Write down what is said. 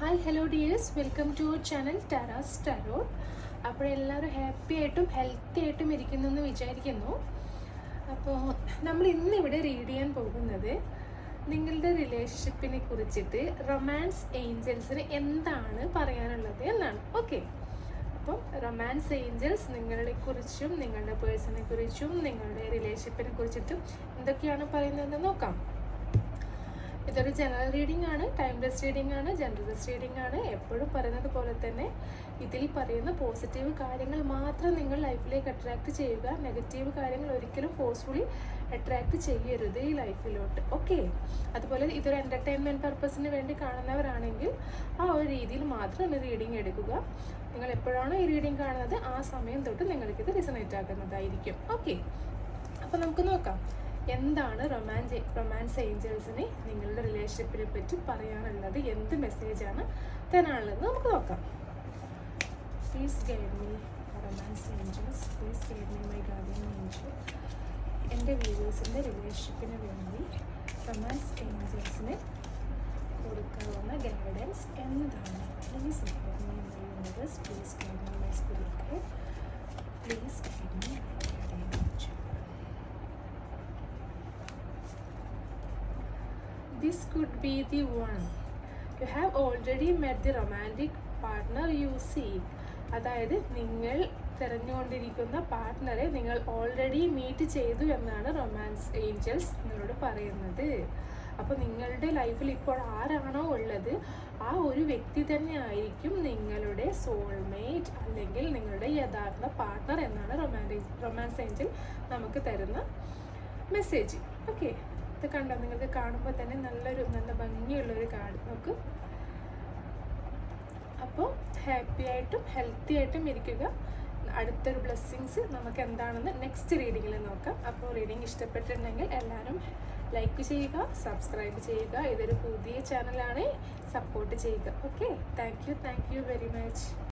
Hi hello dears, welcome to our channel Tara's tarot. അപ്പോൾ എല്ലാവരും happy ആയിട്ടും ഹെൽത്തി ആയിട്ടും ഇരിക്കുന്നു എന്ന് വിചാരിക്കുന്നു. അപ്പോൾ നമ്മൾ ഇന്നിവിടെ റീഡ് ചെയ്യാൻ പോകുന്നത് നിങ്ങളുടെ റിലേഷൻഷിപ്പിനെ കുറിച്ചിട്ട് റൊമാൻസ് ഏഞ്ചൽസിന് എന്താണ് പറയാനുള്ളത് എന്നാണ്. ഓക്കെ, അപ്പം റൊമാൻസ് ഏഞ്ചൽസ് നിങ്ങളെക്കുറിച്ചും നിങ്ങളുടെ പേഴ്സണെ കുറിച്ചും നിങ്ങളുടെ റിലേഷൻഷിപ്പിനെ കുറിച്ചിട്ടും എന്തൊക്കെയാണ് പറയുന്നതെന്ന് നോക്കാം. ഇതൊരു ജനറൽ റീഡിംഗ് ആണ്, ടൈംലെസ് റീഡിംഗ് ആണ്, ജനറൽസ് റീഡിംഗ് ആണ്. എപ്പോഴും പറയുന്നത് പോലെ തന്നെ ഇതിൽ പറയുന്ന പോസിറ്റീവ് കാര്യങ്ങൾ മാത്രം നിങ്ങൾ ലൈഫിലേക്ക് അട്രാക്റ്റ് ചെയ്യുക. നെഗറ്റീവ് കാര്യങ്ങൾ ഒരിക്കലും ഫോഴ്സ്ഫുള്ളി അട്രാക്റ്റ് ചെയ്യരുത് ഈ ലൈഫിലോട്ട്. ഓക്കെ, അതുപോലെ ഇതൊരു എൻ്റർടൈൻമെൻറ്റ് പർപ്പസിന് വേണ്ടി കാണുന്നവരാണെങ്കിൽ ആ ഒരു രീതിയിൽ മാത്രം ഈ റീഡിംഗ് എടുക്കുക. നിങ്ങൾ എപ്പോഴാണോ ഈ റീഡിംഗ് കാണുന്നത് ആ സമയം തൊട്ട് നിങ്ങൾക്കിത് റിസണേറ്റ് ആക്കുന്നതായിരിക്കും. ഓക്കെ, അപ്പോൾ നമുക്ക് നോക്കാം എന്താണ് റൊമാൻസ് ഏഞ്ചൽസിനെ നിങ്ങളുടെ റിലേഷൻഷിപ്പിനെ പറ്റി പറയാനുള്ളത്, എന്ത് മെസ്സേജാണ് തരാനുള്ളത് നമുക്ക് നോക്കാം. Please guide me romance Angeles, please guide me my guardian Angel. എൻ്റെ വ്യൂവേഴ്സിൻ്റെ റിലേഷൻഷിപ്പിന് വേണ്ടി റൊമാൻസ് ഏഞ്ചൽസിന് കൊടുക്കാവുന്ന ഗൈഡൻസ് എന്താണ്? Please guide me my universe, please guide me my spirit guide, please guide me my guardian Angel. This could be the one. You have already met the romantic partner you seek. അതായത് നിങ്ങൾ തിരഞ്ഞുകൊണ്ടിരിക്കുന്ന പാർട്ട്ണറെ നിങ്ങൾ already meet ചെയ്തു എന്നാണ് romance Angeles നിങ്ങളോട് പറയുന്നത്. അപ്പോൾ നിങ്ങളുടെ ലൈഫിൽ ഇപ്പോൾ ആരാണോ ഉള്ളത് ആ ഒരു വ്യക്തി തന്നെ ആയിരിക്കും നിങ്ങളുടെ സോൾമേറ്റ് അല്ലെങ്കിൽ നിങ്ങളുടെ യഥാർത്ഥ പാർട്ട്ണർ എന്നാണ് റൊമാൻസ് ഏഞ്ചൽ നമുക്ക് തരുന്ന മെസ്സേജ്. ഓക്കെ, ഇത് കണ്ടോ? നിങ്ങൾക്ക് കാണുമ്പോൾ തന്നെ നല്ല ഭംഗിയുള്ളൊരു കാർഡ് നോക്ക്. അപ്പോൾ ഹാപ്പി ആയിട്ടും ഹെൽത്തി ആയിട്ടും ഇരിക്കുക. അടുത്തൊരു ബ്ലെസ്സിങ്സ് നമുക്ക് എന്താണെന്ന് നെക്സ്റ്റ് റീഡിങ്ങിൽ നോക്കാം. അപ്പോൾ റീഡിങ് ഇഷ്ടപ്പെട്ടിട്ടുണ്ടെങ്കിൽ എല്ലാവരും ലൈക്ക് ചെയ്യുക, സബ്സ്ക്രൈബ് ചെയ്യുക. ഇതൊരു പുതിയ ചാനലാണ്, സപ്പോർട്ട് ചെയ്യുക. Okay, thank you very much.